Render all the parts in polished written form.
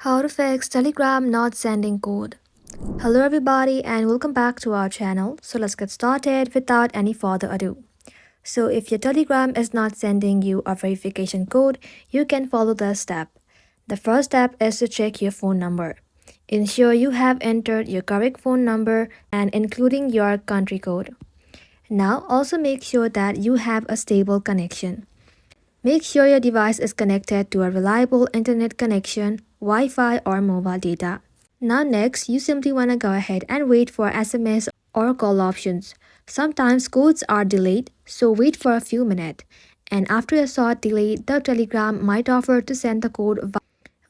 How to fix Telegram not sending code. Hello everybody and welcome back to our channel. So let's get started without any further ado. So if your Telegram is not sending you a verification code, you can follow the step. The first step is to check your phone number. Ensure you have entered your correct phone number and including your country code. Now also make sure that you have a stable connection. Make sure your device is connected to a reliable internet connection, Wi-Fi or mobile data. Now next, you simply want to go ahead and wait for SMS or call options. Sometimes codes are delayed, so wait for a few minutes. And after a short delay, the Telegram might offer to send the code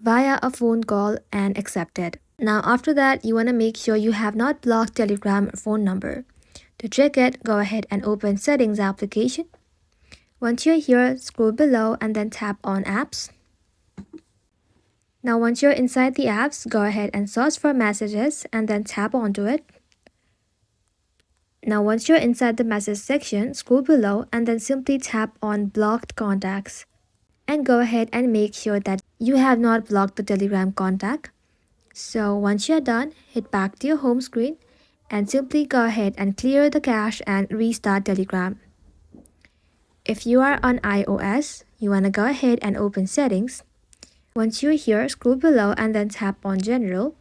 via a phone call and accept it. Now after that, you want to make sure you have not blocked Telegram phone number. To check it, go ahead and open Settings application. Once you're here, scroll below and then tap on Apps. Now once you're inside the apps, go ahead and search for Messages and then tap onto it. Now once you're inside the message section, scroll below and then simply tap on Blocked Contacts. And go ahead and make sure that you have not blocked the Telegram contact. So once you're done, hit back to your home screen and simply go ahead and clear the cache and restart Telegram. If you are on iOS, you want to go ahead and open Settings. Once you're here, scroll below and then tap on General.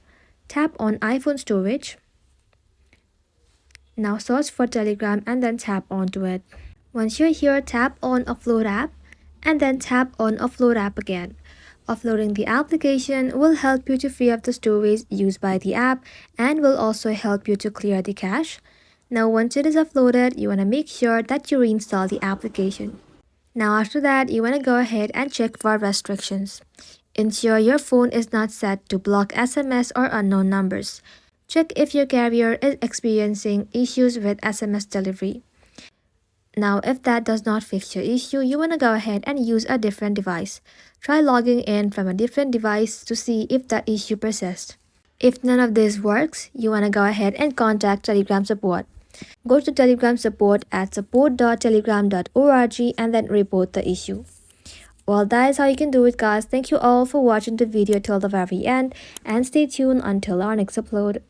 Tap on iPhone Storage. Now search for Telegram and then tap onto it. Once you're here, tap on Offload App and then tap on Offload App again. Offloading the application will help you to free up the storage used by the app and will also help you to clear the cache. Now once it is offloaded, you want to make sure that you reinstall the application. Now after that, you want to go ahead and check for restrictions. Ensure your phone is not set to block SMS or unknown numbers. Check if your carrier is experiencing issues with SMS delivery. Now if that does not fix your issue, you want to go ahead and use a different device. Try logging in from a different device to see if that issue persists. If none of this works, you want to go ahead and contact Telegram support. Go to Telegram support at support.telegram.org and then report the issue. Well, that is how you can do it, guys. Thank you all for watching the video till the very end and stay tuned until our next upload.